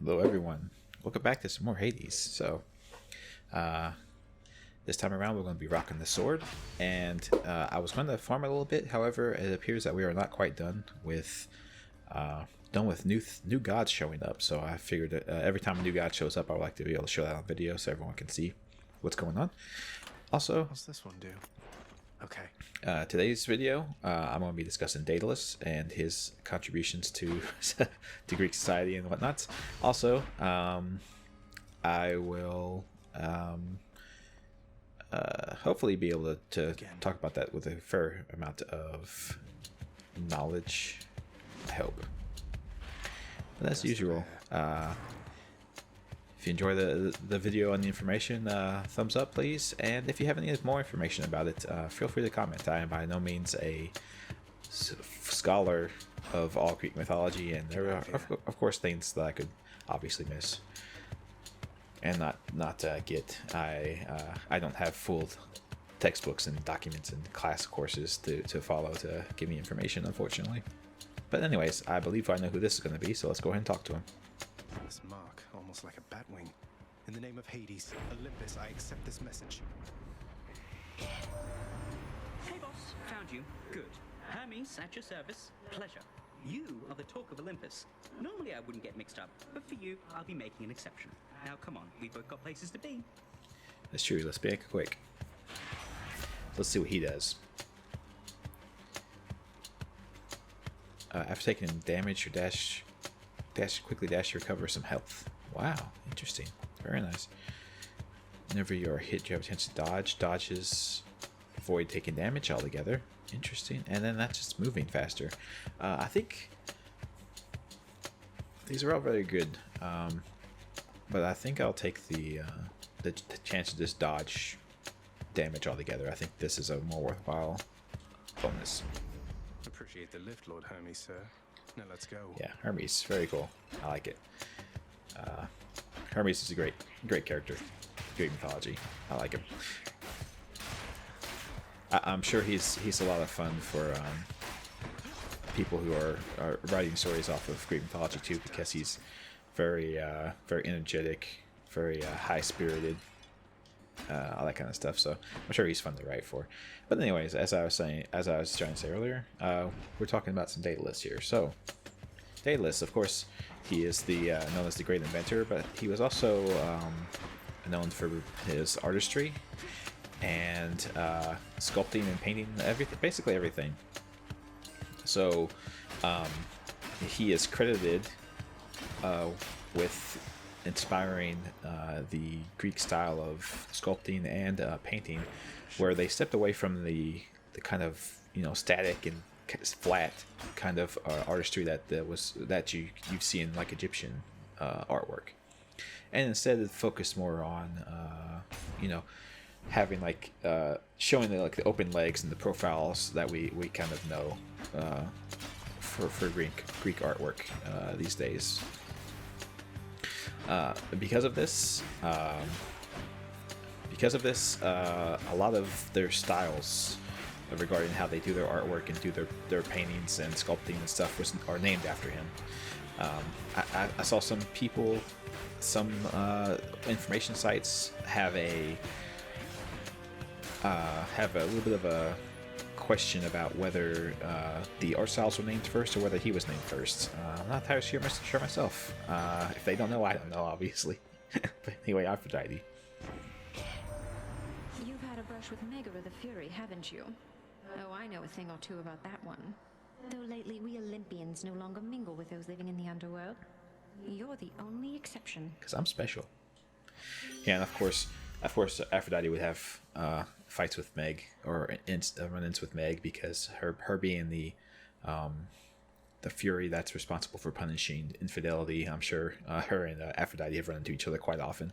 Hello everyone, welcome back to some more Hades. So this time around we're going to be rocking the sword, and I was going to farm it a little bit. However, it appears that we are not quite done with new gods showing up. So I figured that every time a new god shows up, I would like to be able to show that on video so everyone can see what's going on. Also, what's this one do? Okay. Today's video, I'm going to be discussing Daedalus and his contributions to to Greek society and whatnot. Also, I will hopefully be able to talk about that with a fair amount of knowledge, I hope. But as usual, if you enjoy the video and the information, thumbs up please, and if you have any more information about it, feel free to comment. I am by no means a scholar of all Greek mythology, and there are of course things that I could obviously miss and not get. I don't have full textbooks and documents and class courses to follow to give me information, unfortunately. But anyways, I believe I know who this is going to be, so let's go ahead and talk to him. This mark, almost like a bat wing. In the name of Hades, Olympus, I accept this message. Hey boss, found you. Good. Hermes, at your service. Pleasure. You are the talk of Olympus. Normally I wouldn't get mixed up, but for you, I'll be making an exception. Now come on, we've both got places to be. That's true, let's make it quick. Let's see what he does. After taking damage, your quickly dash to recover some health. Wow, interesting. Very nice. Whenever you are hit, you have a chance to dodge. Dodges avoid taking damage altogether. Interesting. And then that's just moving faster. I think these are all very good, but I think I'll take the chance to just dodge damage altogether. I think this is a more worthwhile bonus. Appreciate the lift, Lord Hermes, sir. Now let's go. Yeah, Hermes, very cool. I like it. Hermes is a great character. Great mythology. I like him. I'm sure he's a lot of fun for people who are writing stories off of Greek mythology too, because he's very energetic, very high spirited, all that kind of stuff. So I'm sure he's fun to write for. But anyways, as I was trying to say earlier, we're talking about some Daedalus here. So Daedalus, of course, he is the known as the great inventor, but he was also known for his artistry and sculpting and painting, basically everything. So he is credited with inspiring the Greek style of sculpting and painting, where they stepped away from the kind of static and flat kind of artistry that you've seen like Egyptian artwork, and instead focused more on having like showing the open legs and the profiles that we kind of know for Greek artwork these days. Because of this, a lot of their styles regarding how they do their artwork and do their paintings and sculpting and stuff are named after him. I saw some information sites have a little bit of a question about whether the art styles were named first or whether he was named first. I'm not entirely sure myself. If they don't know, I don't know, obviously. But anyway, Aphrodite. You've had a brush with Megara the Fury, haven't you? Oh, I know a thing or two about that one. Though lately we Olympians no longer mingle with those living in the underworld. You're the only exception. Because I'm special. Yeah, and of course, Aphrodite would have fights with Meg, or run-ins with Meg, because her being the Fury that's responsible for punishing infidelity. I'm sure her and Aphrodite have run into each other quite often.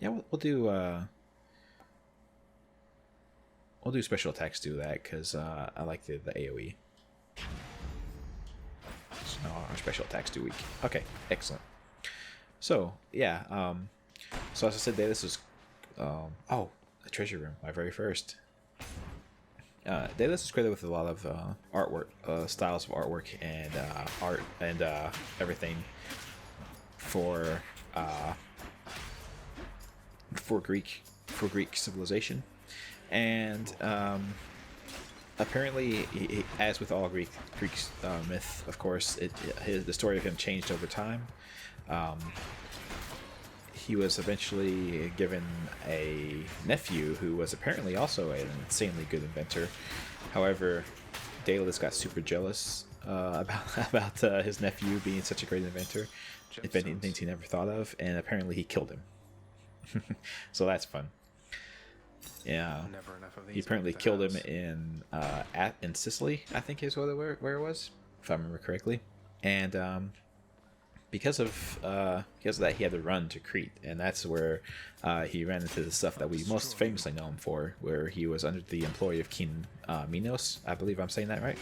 Yeah, we'll do special attacks do that, because I like the AoE. So our special attacks do weak. Okay, excellent. So yeah, so as I said, this is a treasure room, my very first. Daedalus is credited with a lot of artwork, styles of artwork, and art and everything for Greek civilization, and apparently, as with all Greek myth, of course, the story of him changed over time. He was eventually given a nephew who was apparently also an insanely good inventor. However, Daedalus got super jealous about his nephew being such a great inventor, inventing things he never thought of, and apparently he killed him. So that's fun. Yeah, he apparently killed him in Sicily, I think is where it was, if I remember correctly. And because of that, he had to run to Crete, and that's where he ran into the stuff that we most famously know him for, where he was under the employ of King Minos. I believe I'm saying that right.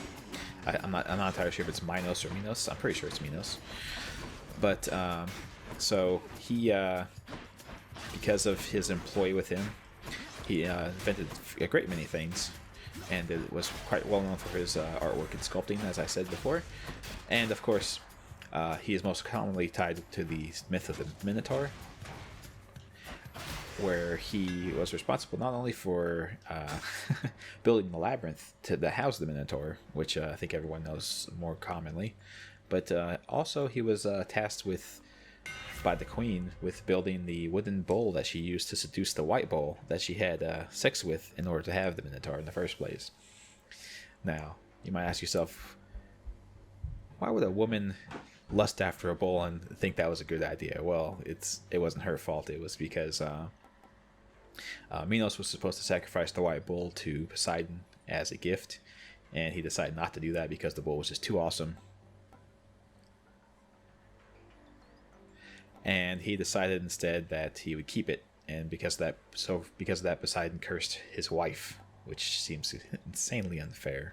I'm not entirely sure if it's Minos or Minos. I'm pretty sure it's Minos. But so he, because of his employ with him, he invented a great many things, and it was quite well known for his artwork and sculpting, as I said before. And of course, he is most commonly tied to the myth of the Minotaur, where he was responsible not only for building the labyrinth to house the Minotaur, which I think everyone knows more commonly, but also he was tasked by the queen with building the wooden bowl that she used to seduce the white bull that she had sex with in order to have the Minotaur in the first place. Now, you might ask yourself, why would a woman lust after a bull and think that was a good idea? Well, it wasn't her fault. It was because Minos was supposed to sacrifice the white bull to Poseidon as a gift, and he decided not to do that because the bull was just too awesome. And he decided instead that he would keep it, and because of that, Poseidon cursed his wife, which seems insanely unfair.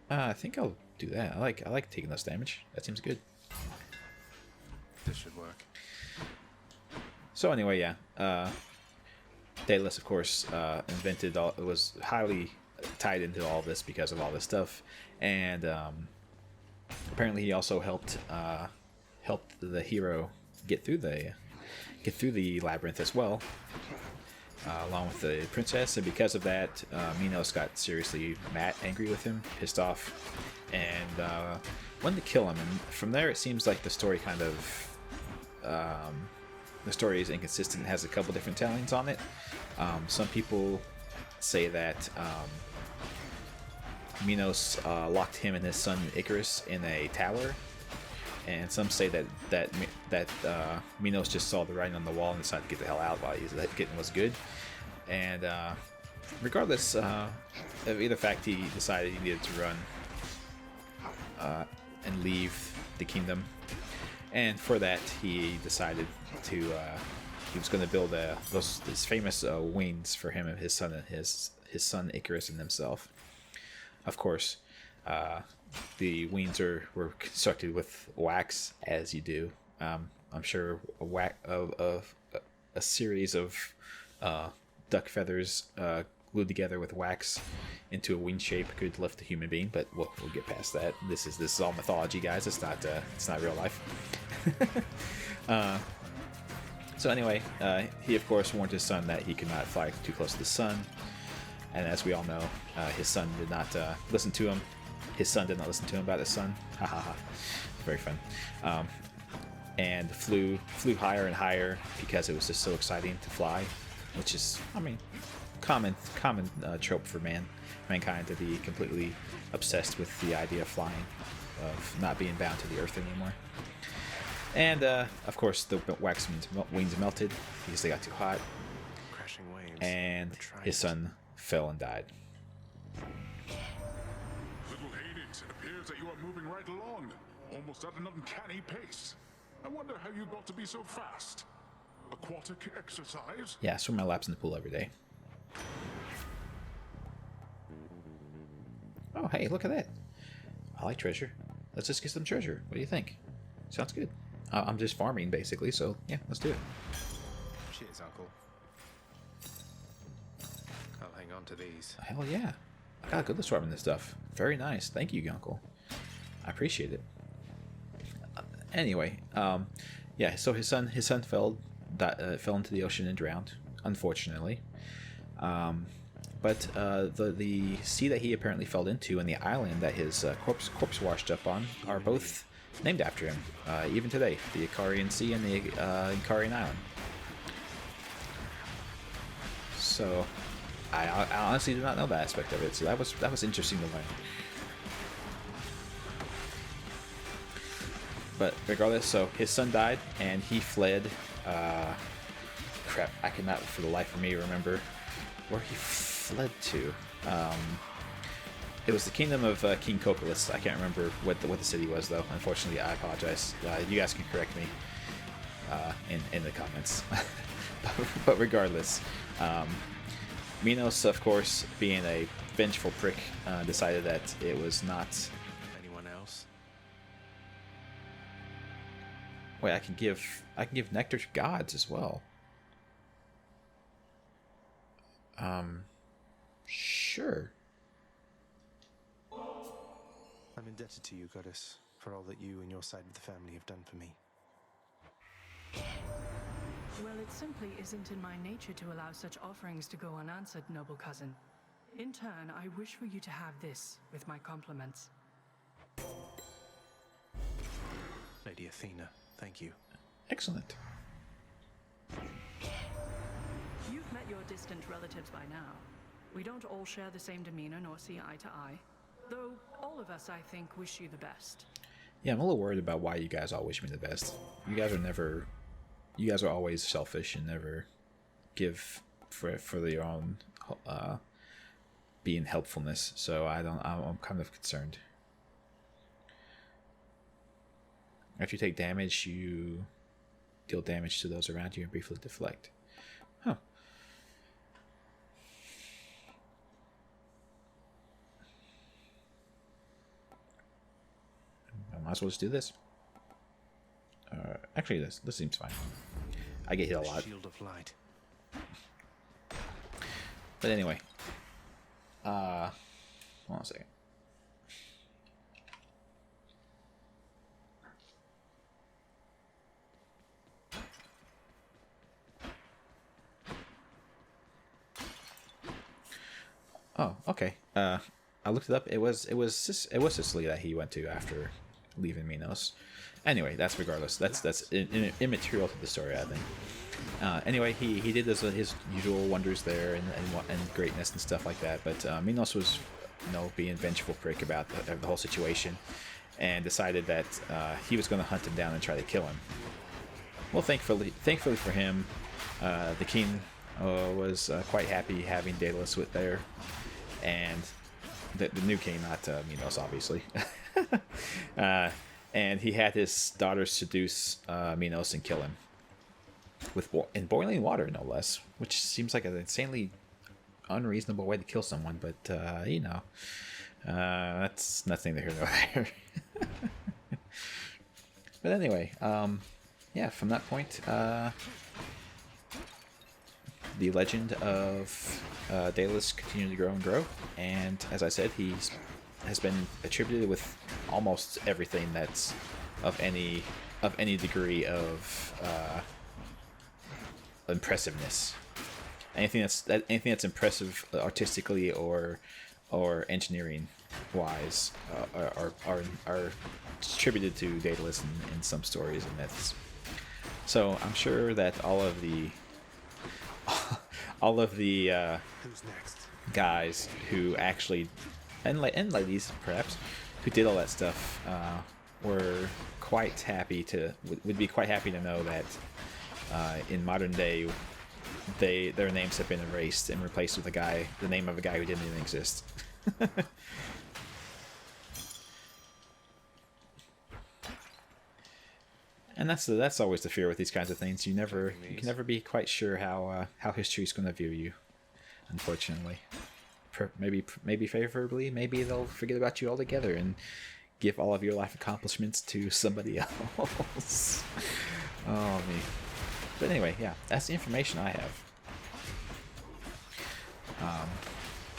I think I'll do that. I like taking less damage. That seems good. This should work. So anyway, yeah. Daedalus, of course, was highly tied into all this because of all this stuff, and apparently he also helped the hero get through the labyrinth as well, along with the princess. And because of that, Minos got seriously angry with him, pissed off, and wanted to kill him. And from there, it seems like the story the story is inconsistent. It has a couple different tellings on it. Some people say that Minos locked him and his son Icarus in a tower, and some say that Minos just saw the writing on the wall and decided to get the hell out while getting was good. And regardless of either fact, he decided he needed to run and leave the kingdom, and for that he decided he was going to build these famous wings for him and his son Icarus and himself. Of course, the wings were constructed with wax, as you do. I'm sure a series of duck feathers glued together with wax into a wing shape could lift a human being, but we'll get past that. This is all mythology, guys. It's not real life. So anyway, he of course warned his son that he could not fly too close to the sun. And as we all know, his son did not listen to him. His son did not listen to him about his son. Ha ha ha. Very fun. And flew higher and higher because it was just so exciting to fly, which is, common trope for mankind to be completely obsessed with the idea of flying, of not being bound to the earth anymore. And of course, the wax wings melted because they got too hot, Crashing waves. and his son fell and died. Little Hades, it appears that you are moving right along, almost at an uncanny pace. I wonder how you got to be so fast. Aquatic exercise? Yeah, I swim my laps in the pool every day. Oh, hey, look at that. I like treasure. Let's just get some treasure. What do you think? Sounds good. I'm just farming, basically, so yeah, let's do it. Cheers, Uncle. I'll hang on to these. Hell yeah. I got a good assortment of stuff. Very nice. Thank you, Uncle. I appreciate it. Anyway, yeah, so his son fell into the ocean and drowned, unfortunately. But the sea that he apparently fell into and the island that his corpse washed up on are both named after him, even today. The Icarian Sea and the Icarian Island. So, I honestly do not know that aspect of it. So that was interesting to learn. But regardless, so his son died and he fled. Crap, I cannot for the life of me remember where he fled to. It was the kingdom of King Cocalus. I can't remember what the city was though. Unfortunately, I apologize. You guys can correct me in the comments. But regardless, Minos, of course, being a vengeful prick, decided that it was not. Anyone else? Wait, I can give nectar to gods as well. Sure. I'm indebted to you, Goddess, for all that you and your side of the family have done for me. Well, it simply isn't in my nature to allow such offerings to go unanswered, noble cousin. In turn, I wish for you to have this with my compliments. Lady Athena, thank you. Excellent. You've met your distant relatives by now. We don't all share the same demeanor nor see eye to eye. Though all of us, I think, wish you the best. Yeah, I'm a little worried about why you guys all wish me the best. You guys are always selfish and never give for your own being helpfulness. So I'm kind of concerned. After you take damage, you deal damage to those around you and briefly deflect. Huh. I might as well just do this. Actually, this seems fine. I get hit a lot. Shield of light. But anyway. Hold on a second. Oh, okay. I looked it up. It was Sicily that he went to after leaving Minos. Anyway, that's regardless. That's immaterial to the story, I think. Anyway, he did his usual wonders there and greatness and stuff like that. But Minos was, being vengeful prick about the whole situation, and decided that he was going to hunt him down and try to kill him. Well, thankfully for him, the king was quite happy having Daedalus with there, and the new king, not Minos, obviously. And he had his daughter seduce Minos and kill him in boiling water, no less, which seems like an insanely unreasonable way to kill someone. But that's nothing to hear nor there. But anyway, yeah, from that point, the legend of Daedalus continued to grow and grow, and as I said, he has been attributed with almost everything that's of any degree of impressiveness. Anything that's impressive artistically or engineering wise are attributed to Daedalus in some stories and myths. So I'm sure that all of the Who's next? guys who actually and ladies perhaps who did all that stuff were quite happy would be quite happy to know that in modern day their names have been erased and replaced with the name of a guy who didn't even exist. And that's always the fear with these kinds of things. You can never be quite sure how history's going to view you, unfortunately. Maybe favorably, maybe they'll forget about you altogether and give all of your life accomplishments to somebody else. Oh me. But anyway, yeah, that's the information I have.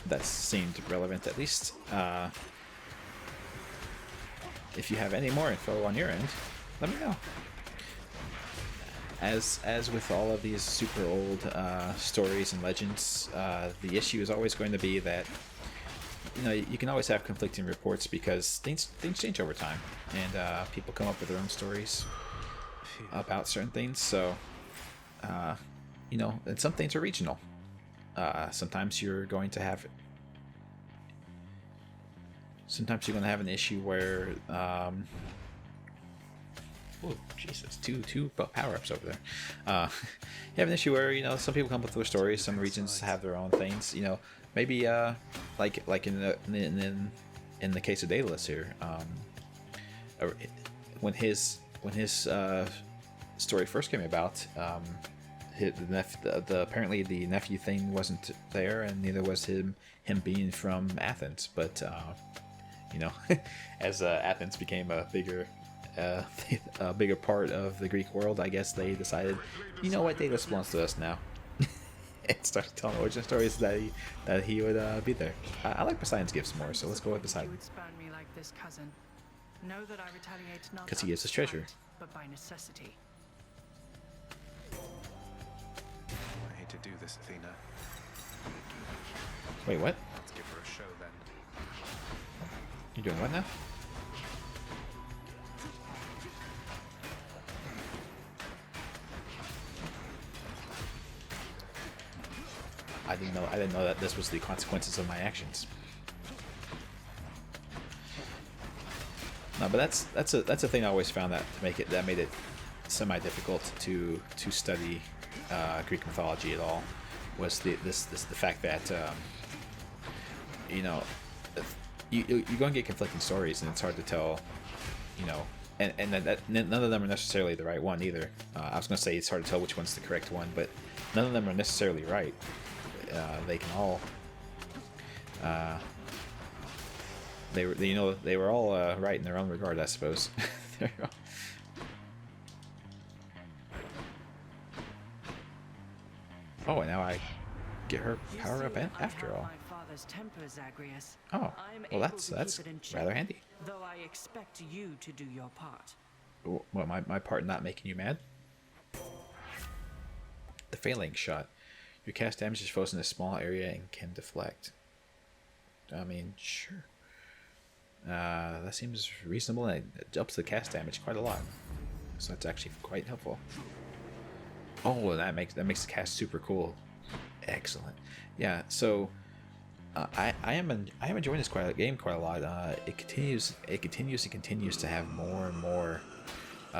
That seemed relevant, at least. If you have any more info on your end, let me know. As with all of these super old stories and legends, the issue is always going to be that you can always have conflicting reports because things change over time, and people come up with their own stories about certain things. So, and some things are regional. Sometimes you're going to have an issue where oh Jesus, two power-ups over there. You have an issue where some people come up with their stories, some regions have their own things. Maybe like in the case of Daedalus here, when his story first came about, apparently the nephew thing wasn't there, and neither was him being from Athens. But as Athens became a bigger part of the Greek world, I guess they decided, what, Daedalus belongs to us now, and started telling origin stories that he would be there. I like Poseidon's gifts more, so let's go with Poseidon. Because he gives us treasure. But by necessity. I hate to do this, Athena. Wait, what? Let's give her a show then. You're doing what now? I didn't know that this was the consequences of my actions. No, but that's a thing I always found that made it semi-difficult to study Greek mythology at all, was the fact that you're going to get conflicting stories, and it's hard to tell, and that none of them are necessarily the right one either. I was going to say it's hard to tell which one's the correct one, but none of them are necessarily right. They can all they were all right in their own regard, I suppose. Oh, and now I get her power up after all. Oh, well, that's rather handy. Though I expect you to do your part. What, my part not making you mad? The failing shot. Your cast damages foes in a small area and can deflect. I mean, sure. That seems reasonable, and it ups the cast damage quite a lot. So that's actually quite helpful. Oh, that makes the cast super cool. Excellent. Yeah. So I am enjoying this game quite a lot. It continues to have more and more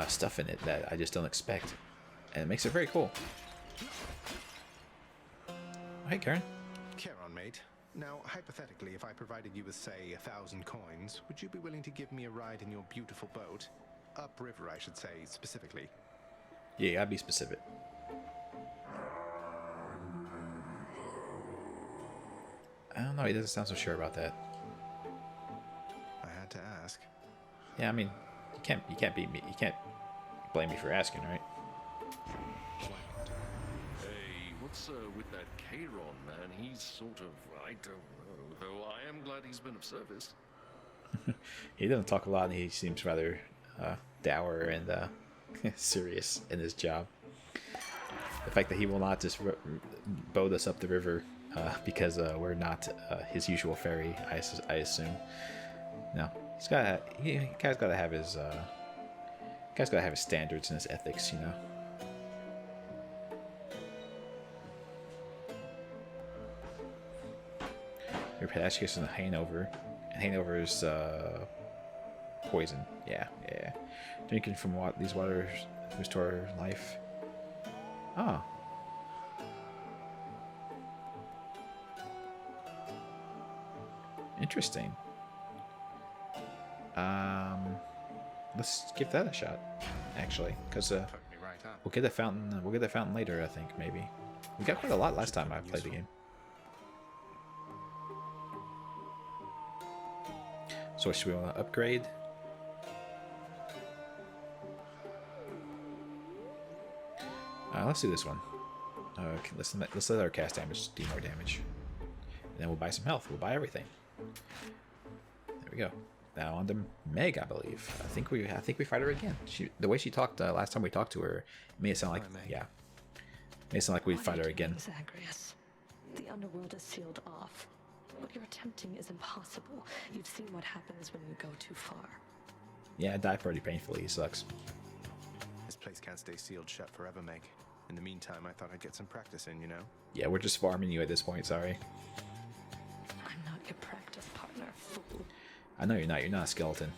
stuff in it that I just don't expect, and it makes it very cool. Oh, hey, Karen. Care on, mate. Now, hypothetically, if I provided you with, say, 1,000 coins, would you be willing to give me a ride in your beautiful boat? Upriver, I should say, specifically. Yeah, I'd be specific. I don't know. He doesn't sound so sure about that. I had to ask. Yeah, I mean, you can't beat me. You can't blame me for asking, right? Hey, what's with that Chiron, man? He's sort of, I don't know. Though I am glad he's been of service. He doesn't talk a lot, and he seems rather dour and serious in his job. The fact that he will not just boat us up the river because we're not his usual ferry, I assume. No, guy's got to have his standards and his ethics, you know. Your Pedascus and Hanover. And Hanover is poison. Yeah. Drinking from these waters restore life. Oh. Interesting. Let's give that a shot, actually, because we'll get that fountain. We'll get that fountain later, I think. Maybe we got quite a lot last time I played the game. So should we want to upgrade? Let's do this one. Okay, let's let our cast damage do more damage. And then we'll buy some health. We'll buy everything. There we go. Now on to Meg, I believe. I think we fight her again. The way she talked last time we talked to her made it sound like made it sound like we'd fight her again. Zagreus. The underworld is sealed off. What you're attempting is impossible. You've seen what happens when you go too far. Yeah, I died pretty painfully. He sucks. This place can't stay sealed shut forever, Meg. In the meantime, I thought I'd get some practice in, you know? Yeah, we're just farming you at this point, sorry. I'm not your practice partner, fool. I know you're not. You're not a skeleton.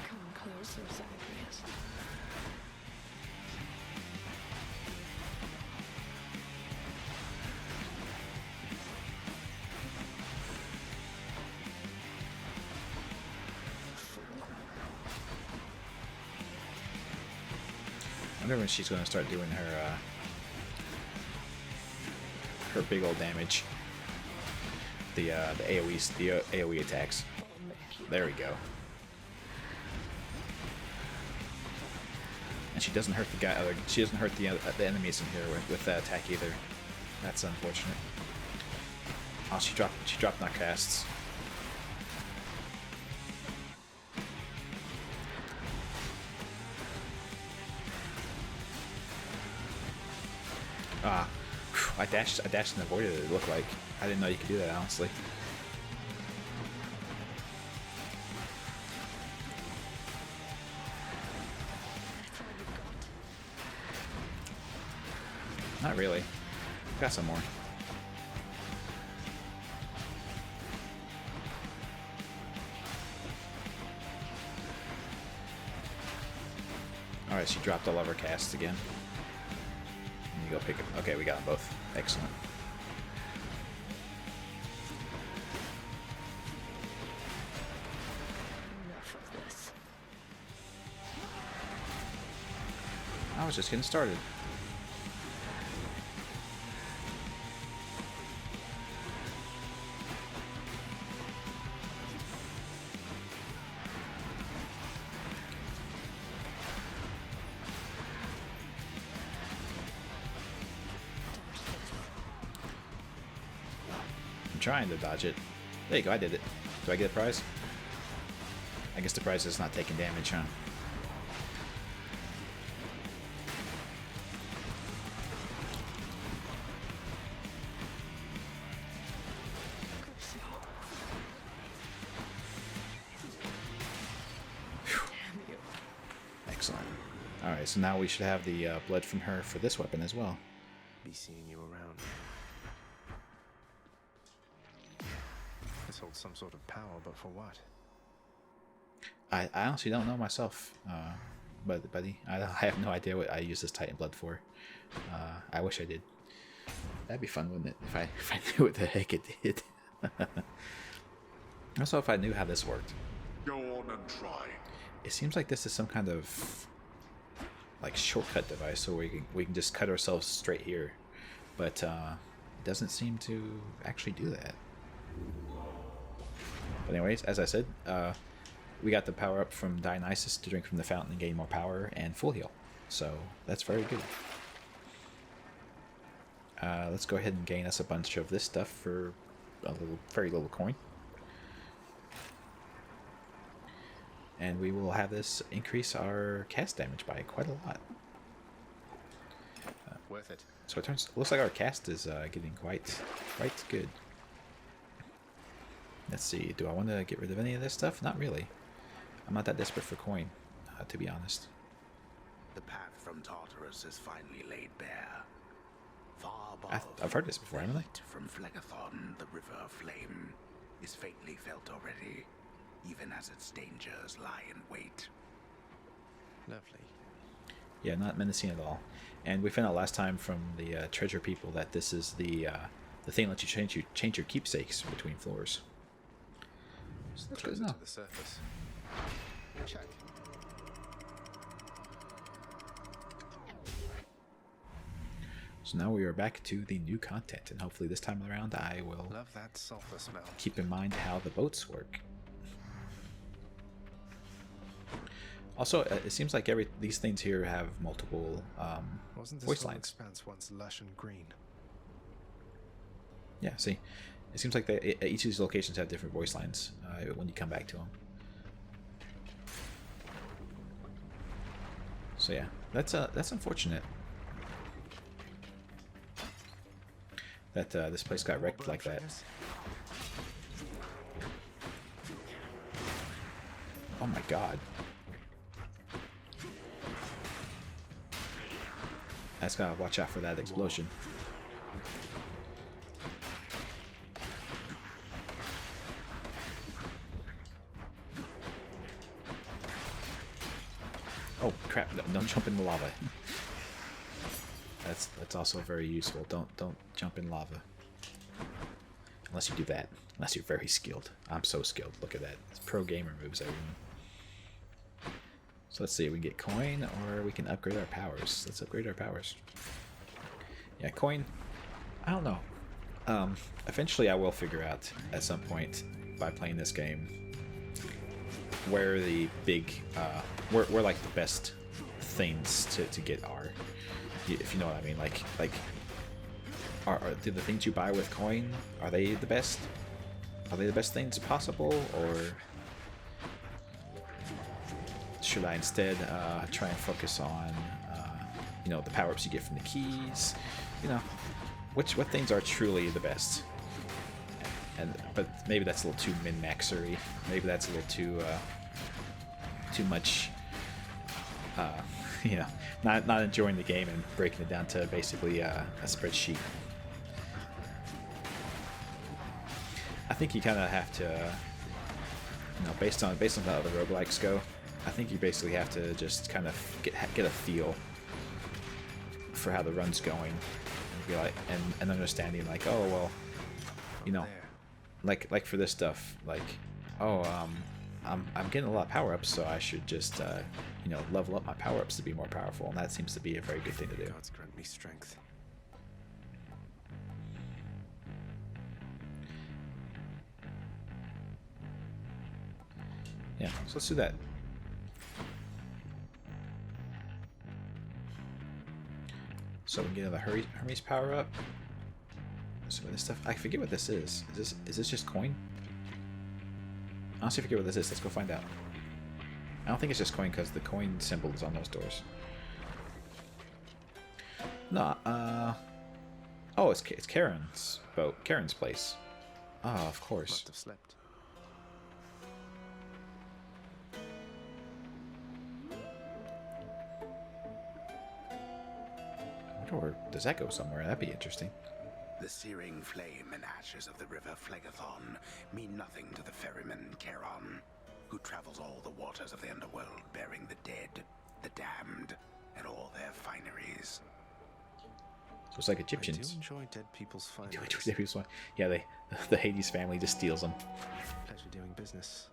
Come closer, Zagreus. I wonder when she's going to start doing her her big old damage. The AOE attacks. There we go. And she doesn't hurt the guy. She doesn't hurt the enemies in here with that attack either. That's unfortunate. Oh, she dropped knock casts. Ah, I dashed and avoided it. It looked like I didn't know you could do that, honestly. Not really. Got some more. Alright, she dropped all of her casts again. You go pick it. Okay, we got them both. Excellent. Enough of this. I was just getting started. Trying to dodge it. There you go, I did it. Do I get a prize? I guess the prize is not taking damage, huh? Excellent. Alright, so now we should have the blood from her for this weapon as well. Be seeing you around. This holds some sort of power, but for what? I honestly don't know myself, buddy. I have no idea what I use this Titan blood for. I wish I did. That'd be fun, wouldn't it? If I knew what the heck it did. Also, if I knew how this worked. Go on and try. It seems like this is some kind of like shortcut device, so we can just cut ourselves straight here, but it doesn't seem to actually do that. But anyways, as I said, we got the power up from Dionysus to drink from the fountain and gain more power and full heal. So that's very good. Let's go ahead and gain us a bunch of this stuff for a very little coin. And we will have this increase our cast damage by quite a lot. Worth it. So it looks like our cast is getting quite good. Let's see, do I want to get rid of any of this stuff? Not really. I'm not that desperate for coin, to be honest. The path from Tartarus is finally laid bare. Far above, I've heard this before, haven't I? heat from Phlegethon, the river of flame, is faintly felt already, even as its dangers lie in wait. Lovely. Yeah, not menacing at all. And we found out last time from the treasure people that this is the thing that lets you change your keepsakes between floors. So that's good Closer to know. to the surface. Check. So now we are back to the new content, and hopefully this time around I will Love that sulfur smell. keep in mind how the boats work. Also, it seems like these things here have multiple Wasn't this voice whole lines. expanse once lush and green? Yeah, see, it seems like each of these locations have different voice lines when you come back to them. So yeah, that's unfortunate that this place got wrecked like that. Oh my god. I just gotta watch out for that explosion. Oh crap! Don't jump in the lava. That's also very useful. Don't jump in lava unless you do that. Unless you're very skilled. I'm so skilled. Look at that. It's pro gamer moves, everyone. So let's see. We can get coin, or we can upgrade our powers. Let's upgrade our powers. Yeah, coin. I don't know. Eventually, I will figure out at some point by playing this game where the big, where like the best things to get are, if you know what I mean. Like are the things you buy with coin, are they the best? Are they the best things possible, or should I instead try and focus on, you know, the power-ups you get from the keys? You know, what things are truly the best? But maybe that's a little too min-maxery. Maybe that's a little too much. You know, not enjoying the game and breaking it down to basically a spreadsheet. I think you kind of have to, you know, based on how other roguelikes go, I think you basically have to just kind of get a feel for how the run's going, and be like, and understanding like, oh well, you know, like for this stuff, like, oh I'm getting a lot of power ups, so I should just you know, level up my power ups to be more powerful, and that seems to be a very good thing to do. Gods grant me strength. Yeah, so let's do that. So we can get another Hermes power up. So this stuff, I forget what this is. Is this just coin? I honestly forget what this is. Let's go find out. I don't think it's just coin because the coin symbol is on those doors. No, oh, it's Karen's boat. Karen's place. Oh, of course. Must have slept. Or does that go somewhere? That'd be interesting. The searing flame and ashes of the river Phlegethon mean nothing to the ferryman Charon, who travels all the waters of the underworld bearing the dead, the damned, and all their fineries. So it's like Egyptians. I do enjoy dead people's fineries. Yeah, the Hades family just steals them. Pleasure doing business.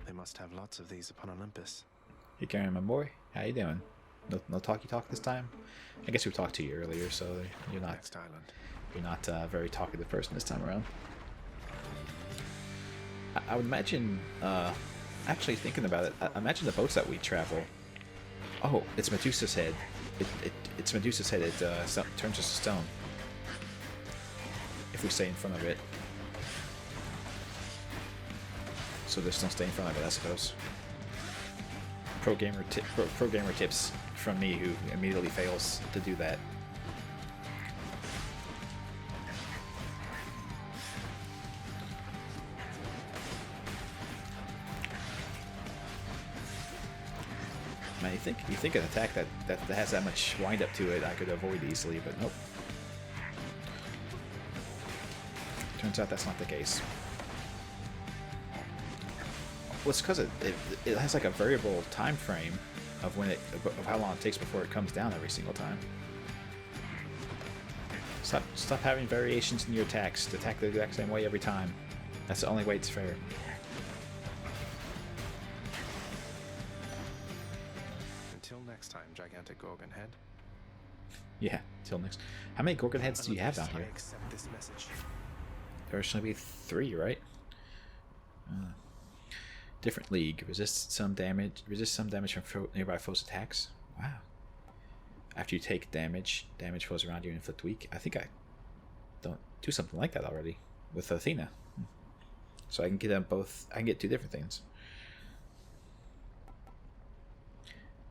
They must have lots of these upon Olympus. Hey Karen, my boy, how you doing? No talky talk this time. I guess we talked to you earlier, so you're not Next island. You're not a very talkative person this time around. I would imagine, actually thinking about it, I imagine the boats that we travel. Oh, it's Medusa's head. It's Medusa's head. It turns us to stone if we stay in front of it. So just don't stay in front of it, I suppose. Pro gamer tips from me, who immediately fails to do that. Man, you think an attack that has that much wind up to it, I could avoid easily, but nope. Turns out that's not the case. Well, it's because it has like a variable time frame of of how long it takes before it comes down every single time. Stop having variations in your attacks. To attack the exact same way every time. That's the only way it's fair. Until next time, gigantic Gorgon head. Yeah, till next. How many Gorgon heads do you have down I here? accept this message. There should be 3, right? Different league. Resist some damage from nearby foes' attacks. Wow. After you take damage foes around you inflict weak. I think I don't do something like that already with Athena. So I can get them both. I can get two different things.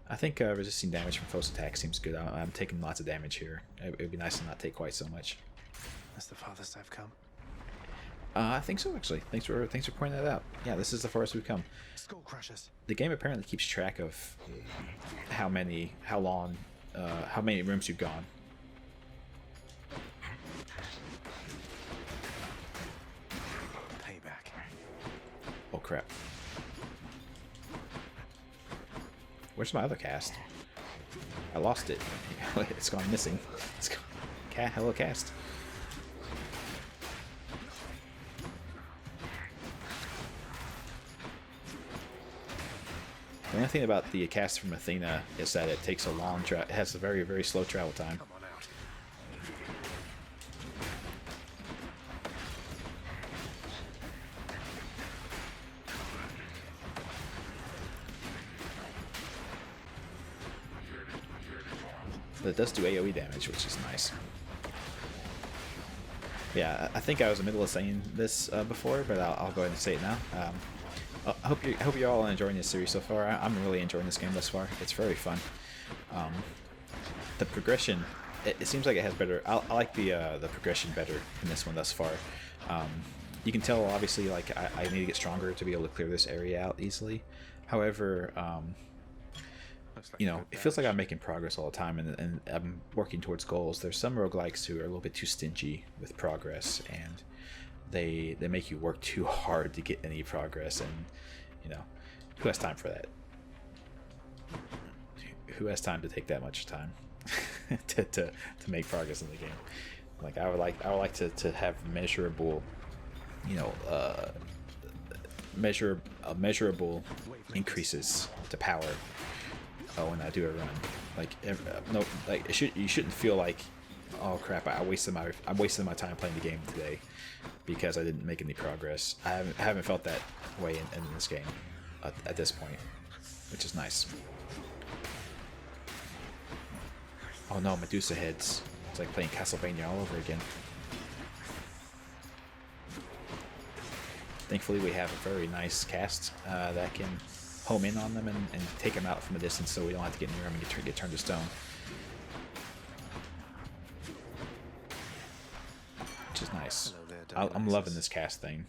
I think resisting damage from foes' attacks seems good. I'm taking lots of damage here. It would be nice to not take quite so much. That's the farthest I've come. I think so, actually. Thanks for pointing that out. Yeah, this is the farthest we've come. Skull crushers. The game apparently keeps track of how many rooms you've gone. Payback. Oh crap! Where's my other cast? I lost it. It's gone missing. It's gone. Hello, cast. The only thing about the cast from Athena is that it takes a long it has a very, very slow travel time. Come on out. But it does do AoE damage, which is nice. Yeah, I think I was in the middle of saying this before, but I'll go ahead and say it now. I hope you're all enjoying this series so far. I'm really enjoying this game thus far. It's very fun. The progression, it seems like it has better. I like the progression better in this one thus far. You can tell, obviously, like I need to get stronger to be able to clear this area out easily. However, you know, it feels like I'm making progress all the time, and I'm working towards goals. There's some roguelikes who are a little bit too stingy with progress, and they make you work too hard to get any progress, and you know, who has time for that? Who has time to take that much time to make progress in the game? Like I would like to have measurable, you know, measurable increases to power when I do a run. Like no, like you shouldn't feel like, oh crap, I'm wasting my time playing the game today because I didn't make any progress. I haven't felt that way in this game at this point, which is nice. Oh no, Medusa heads. It's like playing Castlevania all over again. Thankfully we have a very nice cast that can home in on them and take them out from a distance, so we don't have to get near them and get turned to stone. Which is nice. I'm loving this cast thing.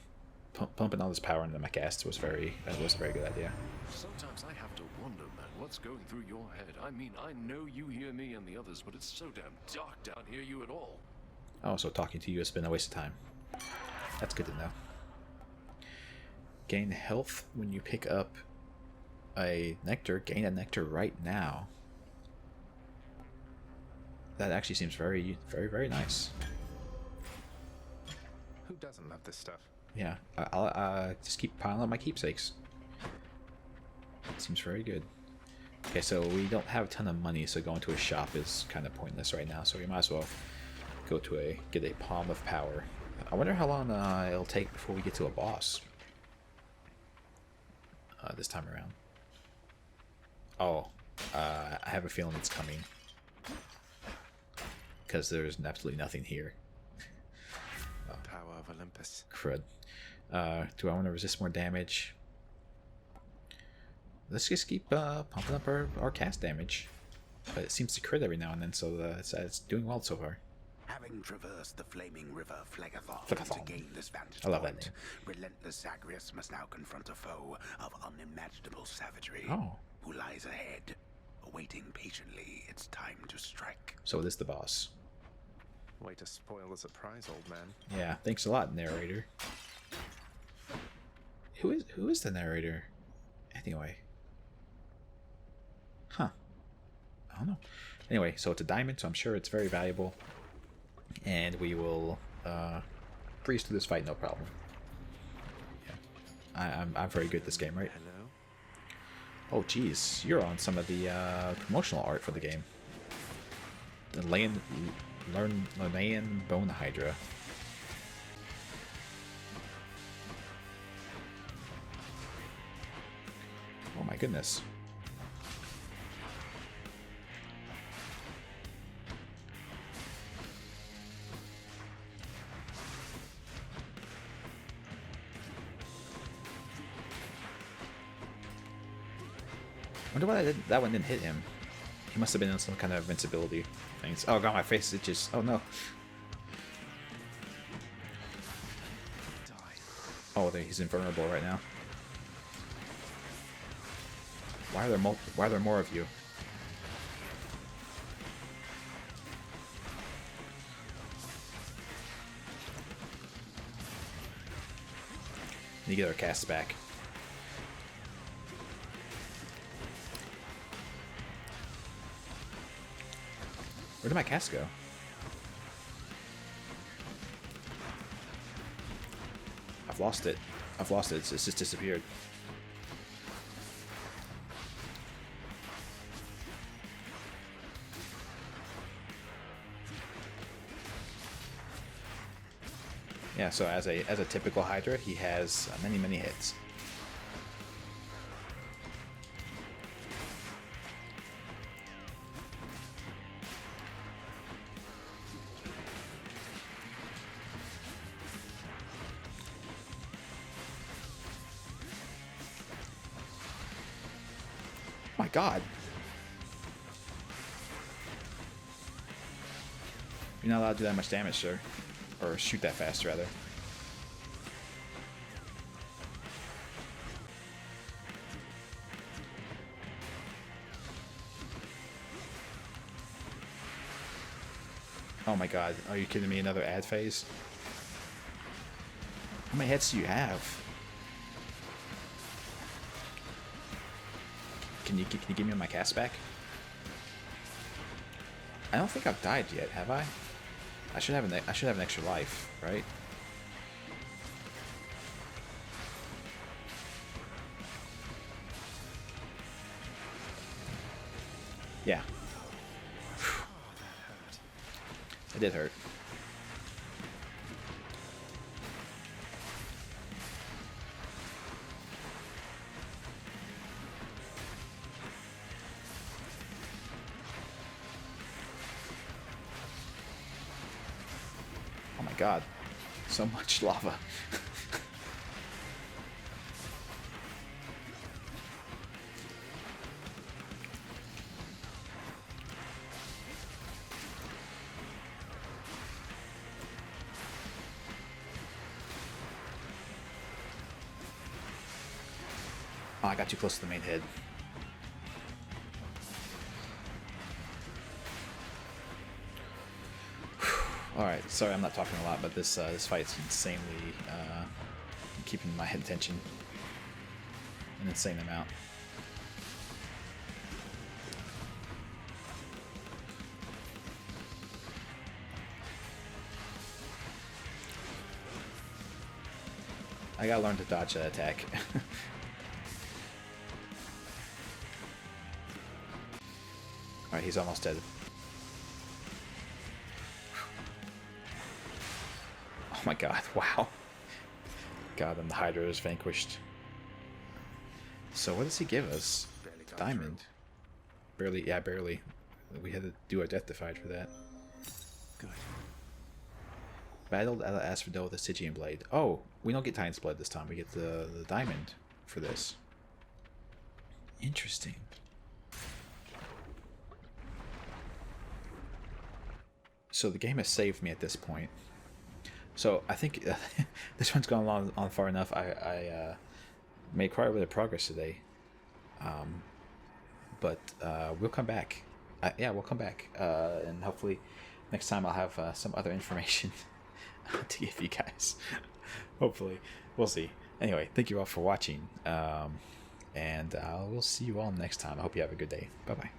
Pumping all this power into my cast was a very good idea. Sometimes I have to wonder, man, what's going through your head? I mean, I know you hear me and the others, but it's so damn dark down here, you at all. Oh, so talking to you has been a waste of time. That's good to know. Gain health when you pick up a nectar. Gain a nectar right now. That actually seems very, very, very nice. Who doesn't love this stuff? Yeah, I'll just keep piling up my keepsakes. Seems very good. Okay, so we don't have a ton of money, so going to a shop is kind of pointless right now. So we might as well go to get a palm of power. I wonder how long it'll take before we get to a boss. This time around. Oh, I have a feeling it's coming because there's absolutely nothing here. Power of Olympus. Crud. Do I want to resist more damage? Let's just keep pumping up our cast damage. But it seems to crit every now and then, so it's doing well so far. Having traversed the flaming river Phlegathon to gain this vantage I love point, that. relentless Zagreus must now confront a foe of unimaginable savagery Oh. who lies ahead, awaiting patiently its time to strike. So it is the boss. Way to spoil the surprise, old man. Yeah, thanks a lot, narrator. Who is the narrator? Anyway. Huh. I don't know. Anyway, so it's a diamond, so I'm sure it's very valuable. And we will breeze through this fight, no problem. Yeah. I'm very good at this game, right? Hello? Oh, geez. You're on some of the promotional art for the game. The Lerneaen Bone Hydra. Oh my goodness. Wonder why that one didn't hit him. He must have been on some kind of invincibility things. Oh god, my face itches. Oh no. Oh, he's invulnerable right now. Why are there more of you? Need to get our casts back. Where did my cast go? I've lost it. I've lost it. It's just disappeared. Yeah, so as a typical Hydra, he has many hits. Oh my god. You're not allowed to do that much damage, sir. Or shoot that fast, rather. Oh my god, are you kidding me? Another ad phase? How many hits do you have? Can you give me my cast back? I don't think I've died yet, have I? I should have an extra life, right? Yeah. It did hurt. Oh my god. So much lava. Oh, I got too close to the main head. Alright, sorry I'm not talking a lot, but this fight's insanely keeping my attention an insane amount. I gotta learn to dodge that attack. Alright, he's almost dead. Oh my god, wow. God, and the Hydra is vanquished. So what does he give us? Diamond. Barely, yeah, barely. We had to do our death defied for that. Good. Battled at Asphodel with a Stygian blade. Oh, we don't get Titan's blood this time. We get the diamond for this. Interesting. So the game has saved me at this point. So I think this one's gone on far enough. I made quite a bit of progress today. But we'll come back. Yeah, we'll come back. And hopefully next time I'll have some other information to give you guys. Hopefully. We'll see. Anyway, thank you all for watching. And we'll see you all next time. I hope you have a good day. Bye-bye.